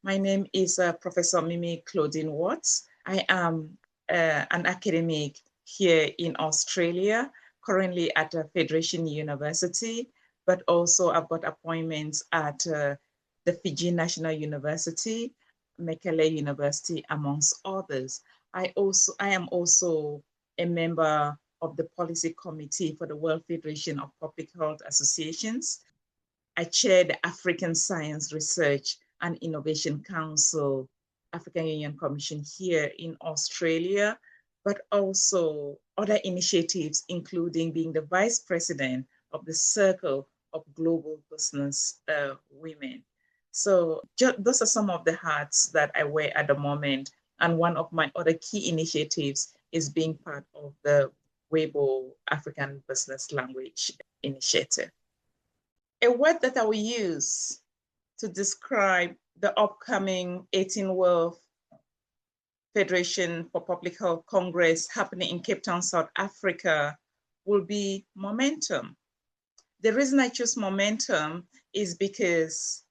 My name is Professor Mimmie Claudine Watts. I am an academic here in Australia, currently at Federation University, but also I've got appointments at the Fiji National University, Mekelle University, amongst others. I am also a member of the Policy Committee for the World Federation of Public Health Associations. I chair the African Science Research and Innovation Council, African Union Commission here in Australia, but also other initiatives, including being the Vice President of the Circle of Global Business Women. So those are some of the hats that I wear at the moment. And one of my other key initiatives is being part of the Weibo African Business Language Initiative. A word that I will use to describe the upcoming 18th World Federation for Public Health Congress happening in Cape Town, South Africa, will be momentum. The reason I choose momentum is because,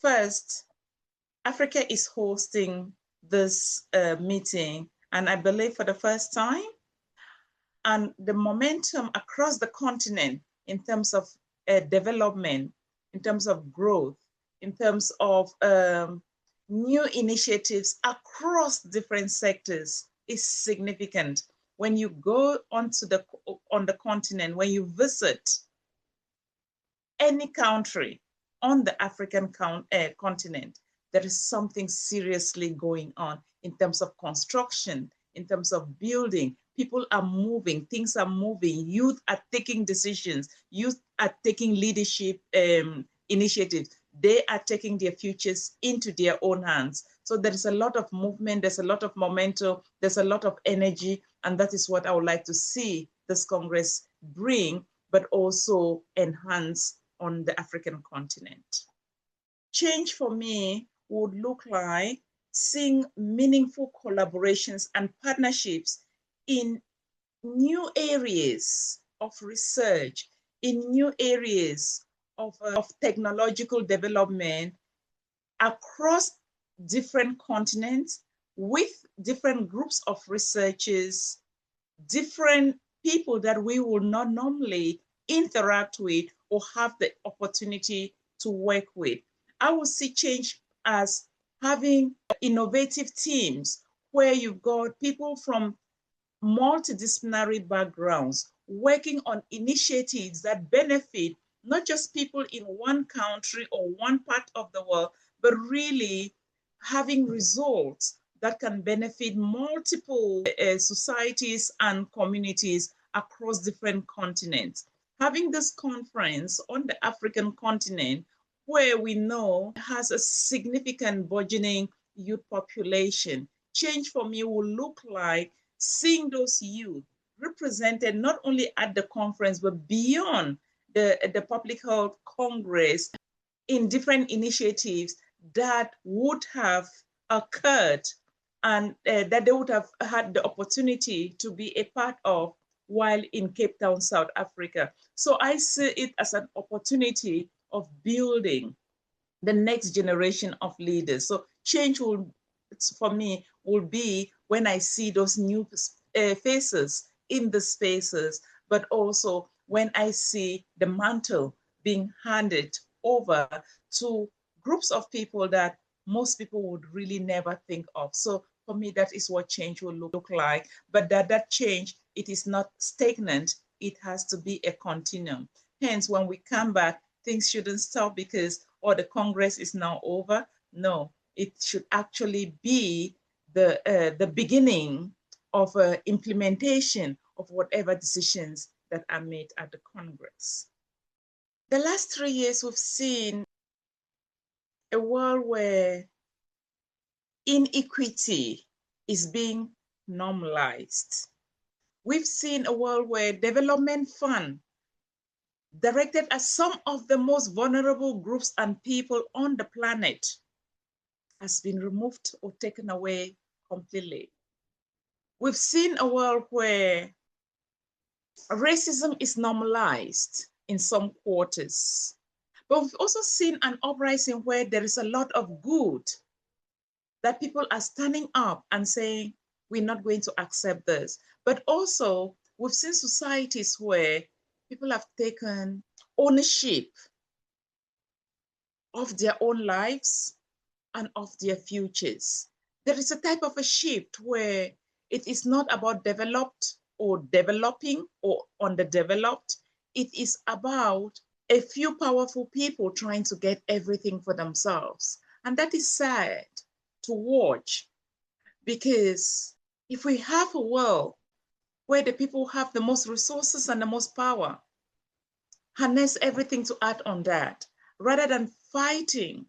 first, Africa is hosting this meeting, and I believe for the first time, and the momentum across the continent in terms of development, in terms of growth, in terms of new initiatives across different sectors is significant. When you go on the continent, when you visit any country on the African continent, there is something seriously going on in terms of construction, in terms of building. People are moving, things are moving, youth are taking decisions, youth are taking leadership initiatives. They are taking their futures into their own hands. So there is a lot of movement, there's a lot of momentum, there's a lot of energy, and that is what I would like to see this Congress bring, but also enhance on the African continent. Change for me would look like seeing meaningful collaborations and partnerships in new areas of research, in new areas of technological development across different continents with different groups of researchers, different people that we will not normally interact with or have the opportunity to work with. I will see change as having innovative teams where you've got people from multidisciplinary backgrounds working on initiatives that benefit not just people in one country or one part of the world, but really having results that can benefit multiple societies and communities across different continents. Having this conference on the African continent, where we know has a significant burgeoning youth population, change for me will look like seeing those youth represented not only at the conference, but beyond the Public Health Congress in different initiatives that would have occurred and that they would have had the opportunity to be a part of while in Cape Town, South Africa. So I see it as an opportunity of building the next generation of leaders. So change will, for me, will be when I see those new faces in the spaces, but also when I see the mantle being handed over to groups of people that most people would really never think of. So for me, that is what change will look like. But that change, it is not stagnant. It has to be a continuum. Hence, when we come back, things shouldn't stop because, the Congress is now over. No, it should actually be the beginning of implementation of whatever decisions that are made at the Congress. The last 3 years, we've seen a world where inequity is being normalized. We've seen a world where development fund directed at some of the most vulnerable groups and people on the planet has been removed or taken away completely. We've seen a world where racism is normalized in some quarters, but we've also seen an uprising where there is a lot of good that people are standing up and saying, we're not going to accept this. But also, we've seen societies where people have taken ownership of their own lives and of their futures. There is a type of a shift where it is not about developed or developing or underdeveloped. It is about a few powerful people trying to get everything for themselves. And that is sad to watch, because if we have a world where the people have the most resources and the most power, harness everything to add on that, rather than fighting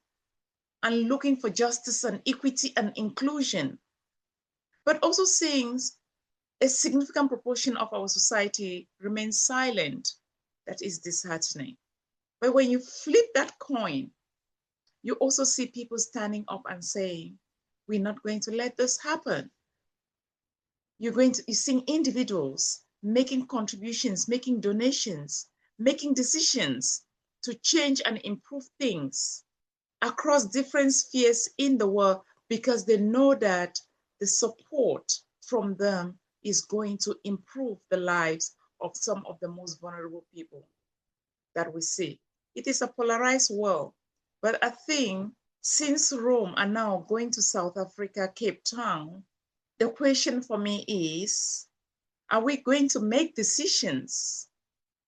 and looking for justice and equity and inclusion, but also seeing a significant proportion of our society remains silent, that is disheartening. But when you flip that coin, you also see people standing up and saying, we're not going to let this happen. You're seeing individuals making contributions, making donations, making decisions to change and improve things across different spheres in the world, because they know that the support from them is going to improve the lives of some of the most vulnerable people that we see. It is a polarized world, but I think since Rome and now going to South Africa, Cape Town, the question for me is, are we going to make decisions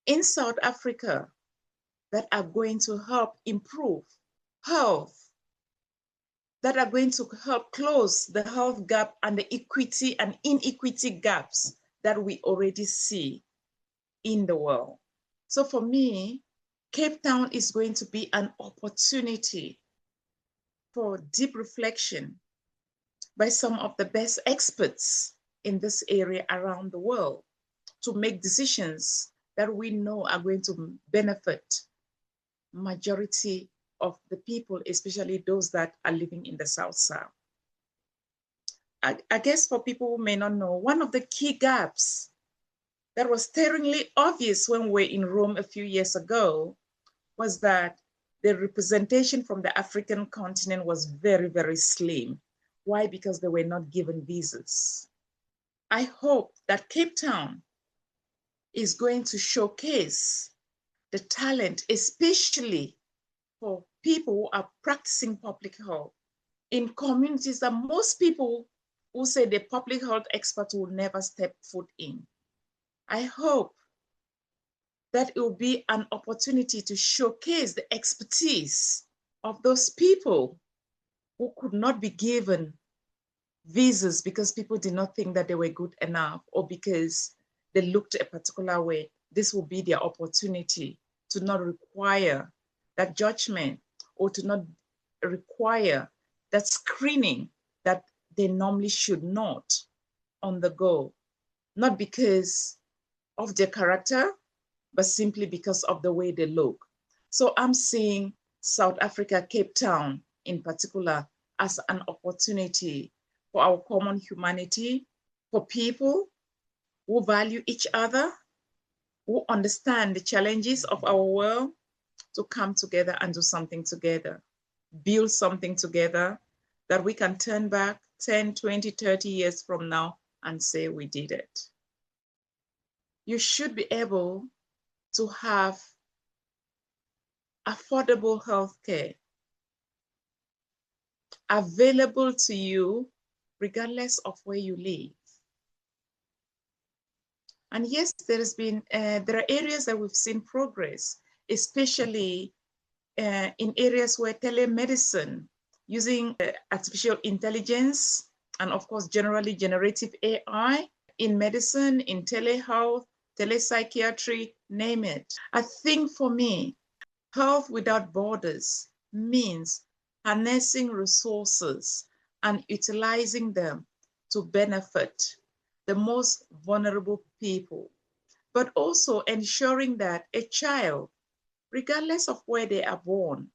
in South Africa that are going to help improve health, that are going to help close the health gap and the equity and inequity gaps that we already see in the world? So for me, Cape Town is going to be an opportunity for deep reflection by some of the best experts in this area around the world to make decisions that we know are going to benefit majority of the people, especially those that are living in the South. I guess for people who may not know, one of the key gaps that was staringly obvious when we were in Rome a few years ago was that the representation from the African continent was very, very slim. Why? Because they were not given visas. I hope that Cape Town is going to showcase the talent, especially for people who are practicing public health in communities that most people who say the public health experts will never step foot in. I hope that it will be an opportunity to showcase the expertise of those people who could not be given visas because people did not think that they were good enough, or because they looked a particular way. This will be their opportunity to not require that judgment, or to not require that screening that they normally should not on the go, not because of their character, but simply because of the way they look. So I'm seeing South Africa, Cape Town in particular, as an opportunity for our common humanity, for people who value each other, who understand the challenges of our world, to come together and do something together, build something together that we can turn back 10, 20, 30 years from now and say we did it. You should be able to have affordable healthcare available to you regardless of where you live. And yes, there are areas that we've seen progress, especially in areas where telemedicine, using artificial intelligence, and of course, generally generative AI in medicine, in telehealth, telepsychiatry, name it. I think for me, health without borders means harnessing resources and utilizing them to benefit the most vulnerable people, but also ensuring that a child, regardless of where they are born,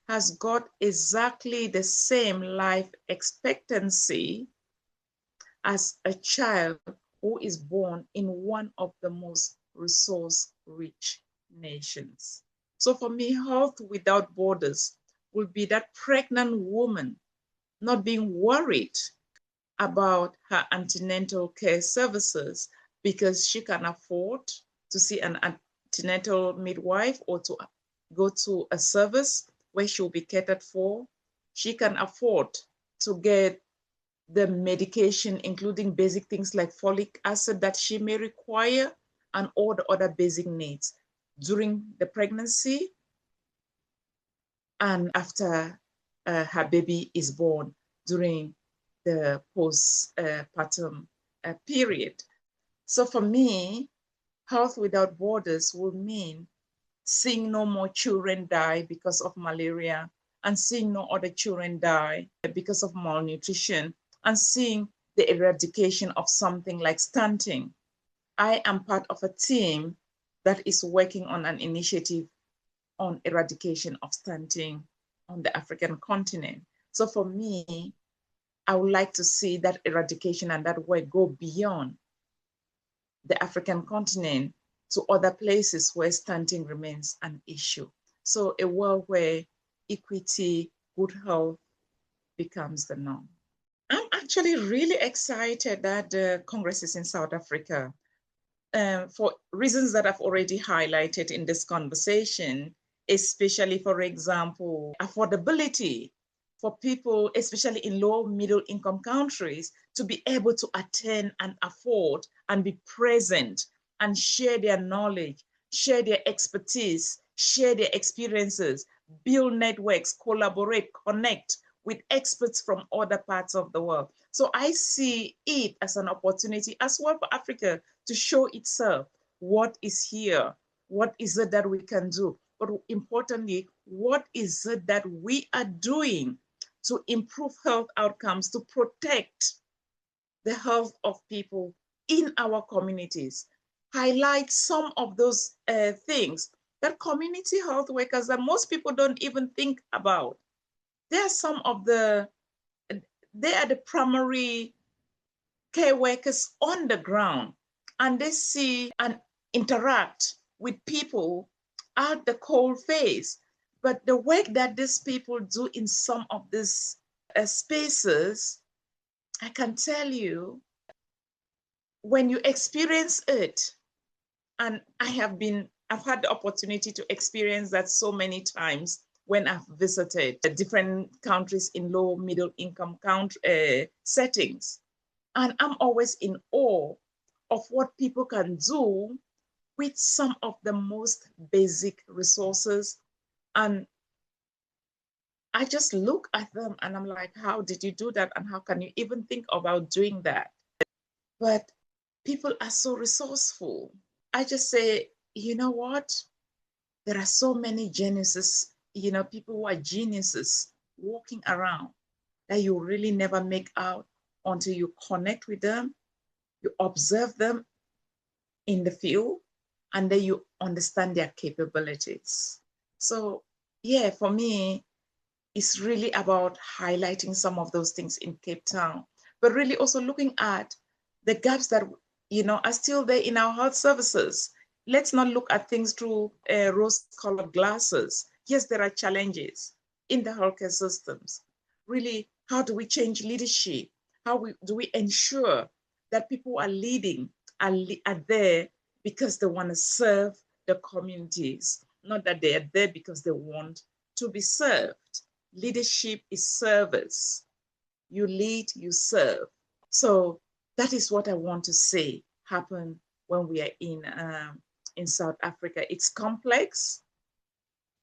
has got exactly the same life expectancy as a child who is born in one of the most resource-rich nations. So for me, health without borders will be that pregnant woman not being worried about her antenatal care services because she can afford to see an antenatal midwife or to go to a service where she'll be catered for. She can afford to get the medication, including basic things like folic acid that she may require and all the other basic needs during the pregnancy and after her baby is born during the postpartum period. So for me, Health Without Borders will mean seeing no more children die because of malaria and seeing no other children die because of malnutrition and seeing the eradication of something like stunting. I am part of a team that is working on an initiative on eradication of stunting on the African continent. So for me, I would like to see that eradication and that work go beyond the African continent to other places where stunting remains an issue. So a world where equity, good health becomes the norm. I'm actually really excited that the Congress is in South Africa. For reasons that I've already highlighted in this conversation, especially, for example, affordability for people, especially in low middle income countries, to be able to attend and afford and be present and share their knowledge, share their expertise, share their experiences, build networks, collaborate, connect with experts from other parts of the world. So I see it as an opportunity as well for Africa to show itself what is here, what is it that we can do, but importantly, what is it that we are doing to improve health outcomes, to protect the health of people in our communities. Highlight some of those things that community health workers that most people don't even think about. They are the primary care workers on the ground, and they see and interact with people at the cold face. But the work that these people do in some of these spaces, I can tell you, when you experience it, and I've had the opportunity to experience that so many times when I've visited different countries in low middle income settings. And I'm always in awe of what people can do with some of the most basic resources. And I just look at them and I'm like, how did you do that? And how can you even think about doing that? But people are so resourceful. I just say, you know what? There are so many geniuses, people who are geniuses walking around that you really never make out until you connect with them, you observe them in the field, and then you understand their capabilities. So yeah, for me, it's really about highlighting some of those things in Cape Town, but really also looking at the gaps that are still there in our health services. Let's not look at things through rose-colored glasses. Yes, there are challenges in the healthcare systems. Really, how do we change leadership? How do we ensure that people are leading are there because they want to serve the communities, not that they are there because they want to be served. Leadership is service. You lead, you serve. So that is what I want to see happen when we are in South Africa. It's complex,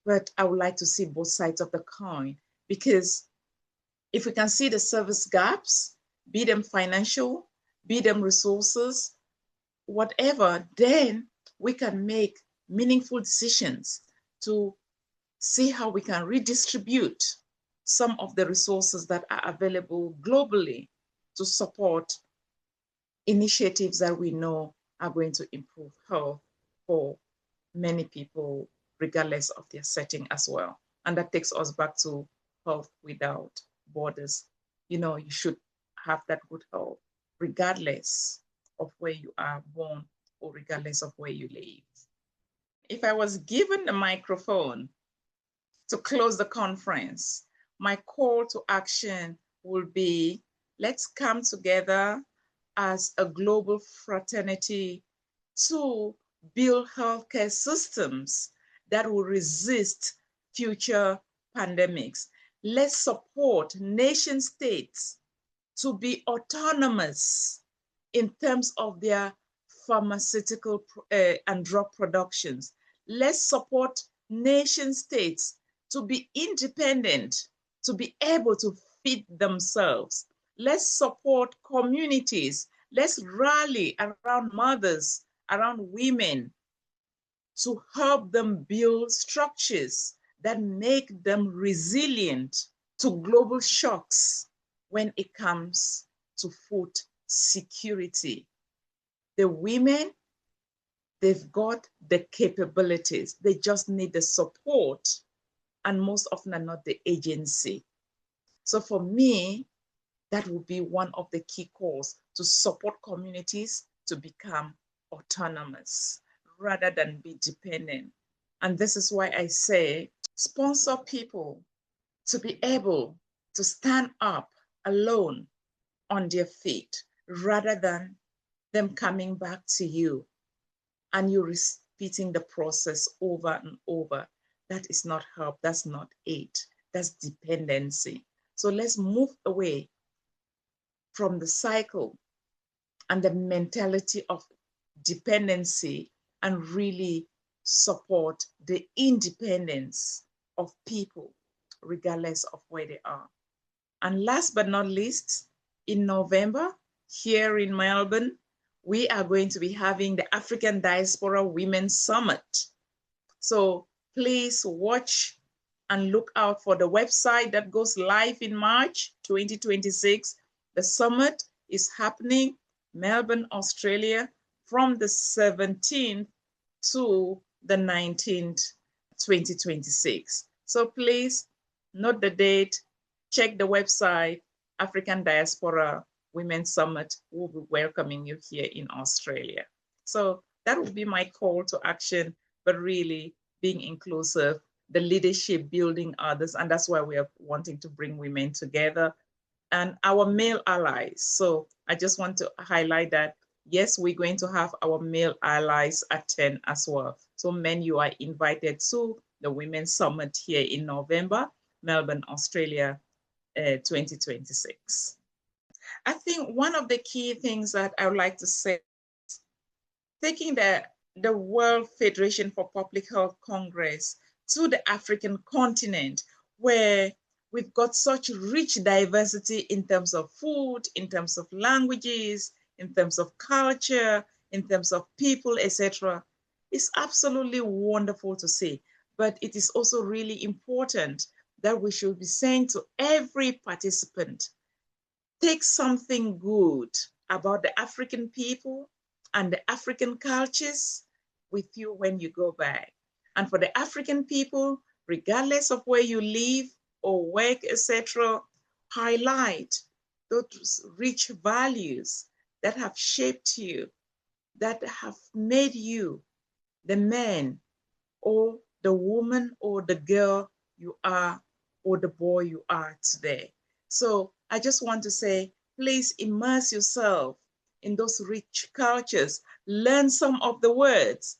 but I would like to see both sides of the coin, because if we can see the service gaps, be them financial, be them resources, whatever, then we can make meaningful decisions to see how we can redistribute some of the resources that are available globally to support initiatives that we know are going to improve health for many people, regardless of their setting as well. And that takes us back to Health Without Borders. You should have that good health, regardless of where you are born or regardless of where you live. If I was given a microphone to close the conference, my call to action will be, let's come together as a global fraternity to build healthcare systems that will resist future pandemics. Let's support nation states to be autonomous in terms of their pharmaceutical and drug productions. Let's support nation states to be independent, to be able to feed themselves. Let's support communities. Let's rally around mothers, around women, to help them build structures that make them resilient to global shocks when it comes to food security. The women, they've got the capabilities. They just need the support, and most often are not the agency. So for me, that would be one of the key calls, to support communities to become autonomous rather than be dependent. And this is why I say, sponsor people to be able to stand up alone on their feet rather than them coming back to you and you repeating the process over and over. That is not help, that's not aid, that's dependency. So let's move away from the cycle and the mentality of dependency and really support the independence of people, regardless of where they are. And last but not least, in November, here in Melbourne, we are going to be having the African Diaspora Women's Summit. So please watch and look out for the website that goes live in March 2026. The summit is happening Melbourne, Australia, from the 17th to the 19th, 2026. So please note the date, check the website, African Diaspora Women's Summit will be welcoming you here in Australia. So that would be my call to action, but really being inclusive, the leadership, building others, and that's why we are wanting to bring women together and our male allies. So I just want to highlight that, yes, we're going to have our male allies attend as well. So men, you are invited to the Women's Summit here in November, Melbourne, Australia, 2026. I think one of the key things that I would like to say, taking the World Federation for Public Health Congress to the African continent, where we've got such rich diversity in terms of food, in terms of languages, in terms of culture, in terms of people, etc. It's absolutely wonderful to see. But it is also really important that we should be saying to every participant, take something good about the African people and the African cultures with you when you go back. And for the African people, regardless of where you live or work, etc., highlight those rich values that have shaped you, that have made you the man or the woman or the girl you are or the boy you are today. So I just want to say, please immerse yourself in those rich cultures, learn some of the words,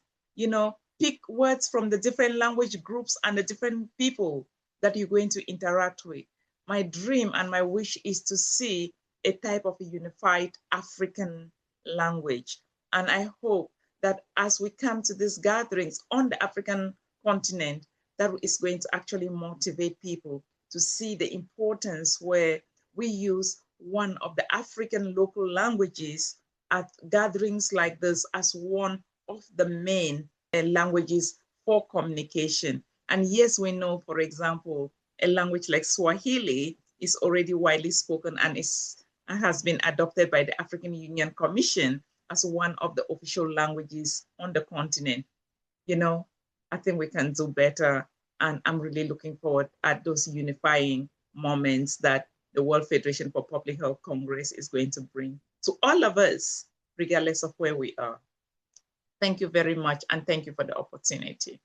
pick words from the different language groups and the different people that you're going to interact with. My dream and my wish is to see a type of a unified African language. And I hope that as we come to these gatherings on the African continent, that is going to actually motivate people to see the importance where we use one of the African local languages at gatherings like this as one of the main languages for communication. And yes, we know, for example, a language like Swahili is already widely spoken and has been adopted by the African Union Commission as one of the official languages on the continent. I think we can do better. And I'm really looking forward at those unifying moments that the World Federation for Public Health Congress is going to bring to all of us, regardless of where we are. Thank you very much, and thank you for the opportunity.